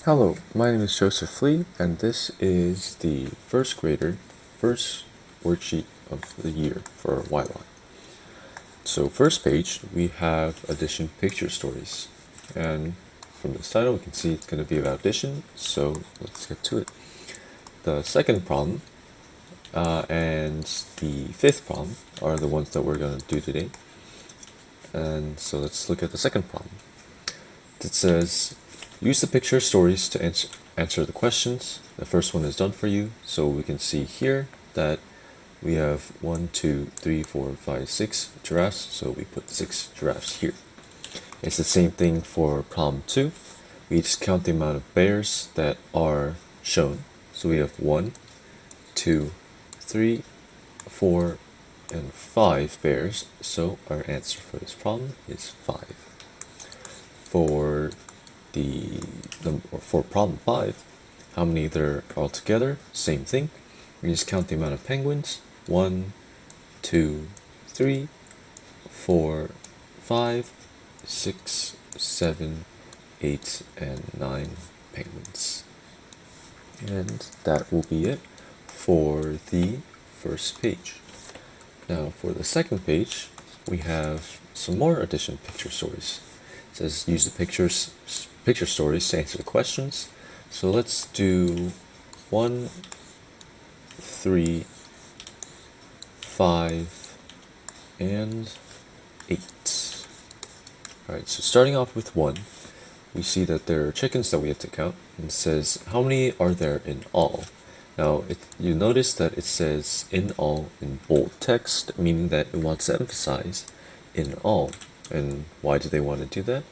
Hello, my name is Joseph Lee, and this is the first grader first worksheet of the year for YLON. So first page, we have addition picture stories, and from this title we can see it's going to be about addition, so let's get to it. The second problem and the fifth problem are the ones that we're going to do today, and so let's look at the second problem. It says, use the picture stories to answer the questions. The first one is done for you, so we can see here that we have 1, 2, 3, 4, 5, 6 giraffes, so we put 6 giraffes here. It's the same thing for problem 2. We just count the amount of bears that are shown. So we have 1, 2, 3, 4, and 5 bears, so our answer for this problem is 5. For problem 5, how many there are altogether? Same thing. We just count the amount of penguins. 1, 2, 3, 4, 5, 6, 7, 8, and 9 penguins. And that will be it for the first page. Now for the second page, we have some more addition picture stories. It says use the picture stories to answer the questions. So let's do 1, 3, 5, and 8. Alright, so starting off with 1, we see that there are chickens that we have to count. And it says, how many are there in all? Now, you notice that it says in all in bold text, meaning that it wants to emphasize in all. And why do they want to do that?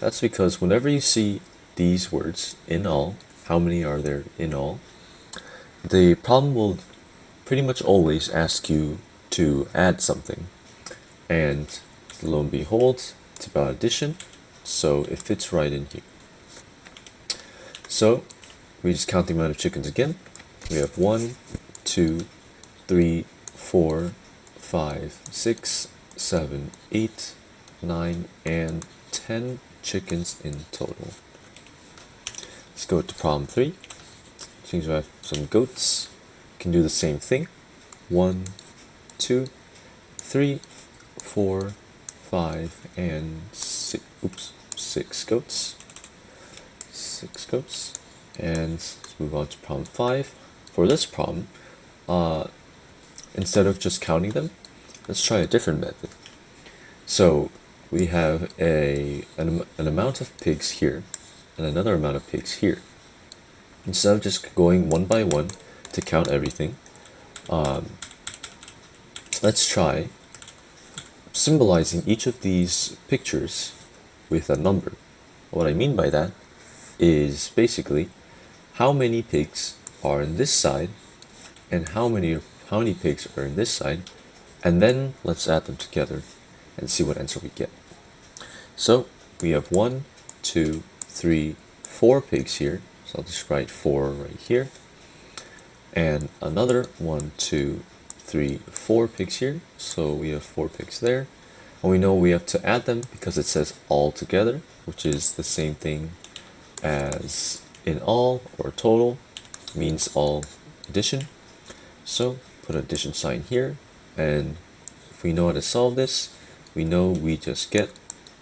That's because whenever you see these words, in all, how many are there in all, the problem will pretty much always ask you to add something. And lo and behold, it's about addition, so it fits right in here. So we just count the amount of chickens again. We have 1, 2, 3, 4, 5, 6, 7, 8, 9, and 10 chickens in total. Let's go to problem 3. Seems we have some goats. Can do the same thing. 1, 2, 3, 4, 5, and 6 goats. 6 goats. And let's move on to problem 5. For this problem, instead of just counting them, let's try a different method. So we have an amount of pigs here and another amount of pigs here. Instead of just going one by one to count everything, let's try symbolizing each of these pictures with a number. What I mean by that is basically how many pigs are in this side and how many pigs are in this side, and then let's add them together and see what answer we get. So we have 1, 2, 3, 4 pigs here, so I'll just write 4 right here, and another 1, 2, 3, 4 pigs here, so we have 4 pigs there, and we know we have to add them because it says all together, which is the same thing as in all or total, means all addition. So put an addition sign here, and if we know how to solve this, we know we just get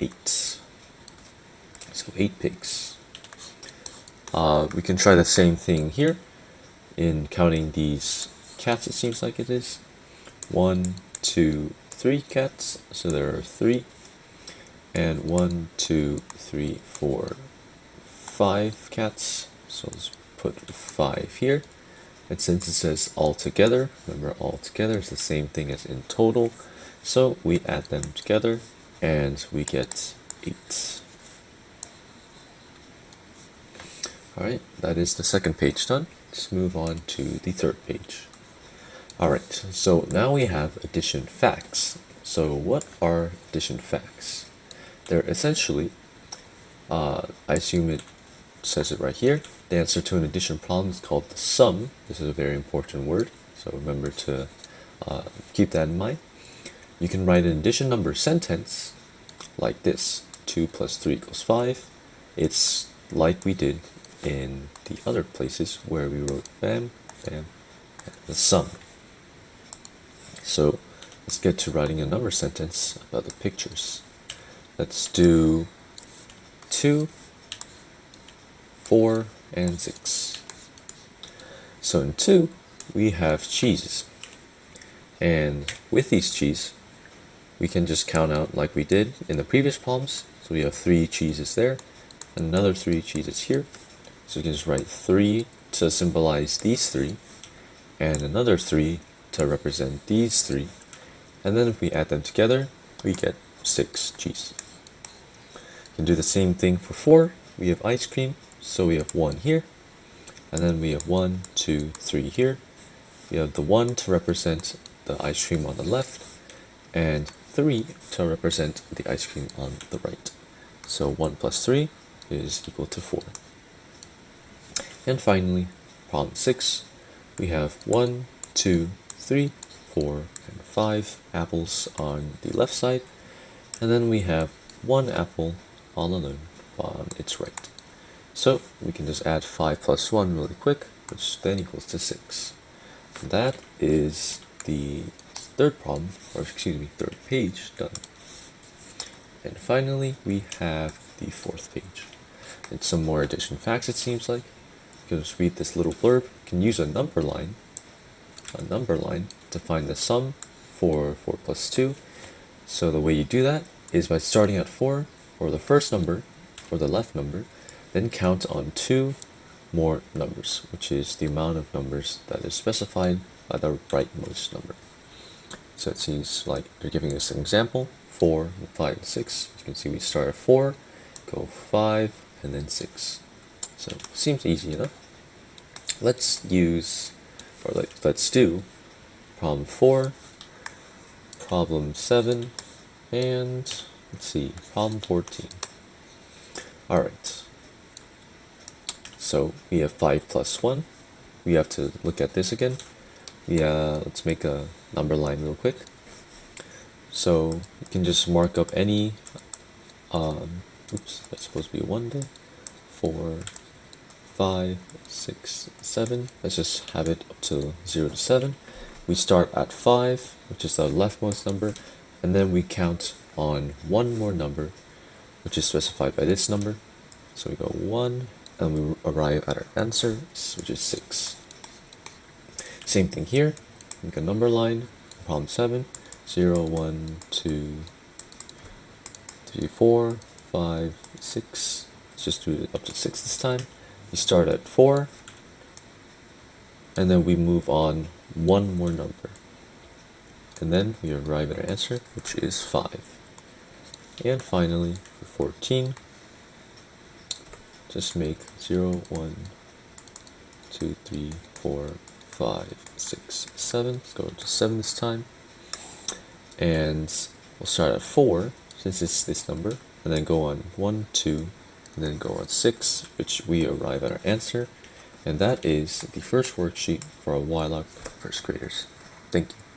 8. So 8 pigs. We can try the same thing here in counting these cats, it seems like it is. 1, 2, 3 cats, so there are 3. And 1, 2, 3, 4, 5 cats, so let's put 5 here. And since it says all together, remember all together is the same thing as in total, so we add them together and we get 8. Alright, that is the second page done. Let's move on to the third page. Alright, so now we have addition facts. So what are addition facts? They're essentially, I assume it says it right here, the answer to an addition problem is called the sum. This is a very important word, so remember to keep that in mind. You can write an addition number sentence like this: 2 plus 3 equals 5. It's like we did in the other places where we wrote bam, bam, and the sum. So let's get to writing a number sentence about the pictures. Let's do 2, 4, and 6. So in 2, we have cheeses. And with these cheese, we can just count out like we did in the previous problems. So we have 3 cheeses there, another 3 cheeses here. So we can just write 3 to symbolize these 3, and another 3 to represent these 3. And then if we add them together, we get 6 cheese. We can do the same thing for 4. We have ice cream, so we have 1 here. And then we have 1, 2, 3 here. We have the 1 to represent the ice cream on the left, and 3 to represent the ice cream on the right. So 1 plus 3 is equal to 4. And finally, problem 6, we have 1, 2, 3, 4, and 5 apples on the left side, and then we have 1 apple all alone on its right. So we can just add 5 plus 1 really quick, which then equals to 6. And that is the third problem, or excuse me, third page done. And finally, we have the fourth page. It's some more addition facts, it seems like. You can just read this little blurb. You can use a number line to find the sum for 4 plus 2. So the way you do that is by starting at 4 for the first number, for the left number, then count on 2 more numbers, which is the amount of numbers that is specified by the rightmost number. So it seems like they're giving us an example, 4, 5, and 6. As you can see, we start at 4, go 5, and then 6. So seems easy enough. Let's do problem 4, problem 7, and let's see, problem 14. Alright, so we have 5 plus 1. We have to look at this again. Let's make a number line real quick. So you can just mark up any, oops, that's supposed to be a 1 there. 4, 5, 6, 7. Let's just have it up to 0 to 7. We start at 5, which is the leftmost number, and then we count on 1 more number, which is specified by this number. So we go 1, and we arrive at our answer, which is 6. Same thing here. Make a number line. Problem 7. 0, 1, 2, 3, 4, 5, 6. Let's just do it up to 6 this time. We start at 4, and then we move on 1 more number. And then we arrive at our answer, which is 5. And finally, for 14, just make 0, 1, 2, 3, 4, 5, 6, 7. Let's go to 7 this time. And we'll start at 4, since it's this number, and then go on 1, 2, and then go on 6, which we arrive at our answer. And that is the first worksheet for a YLOC first graders. Thank you.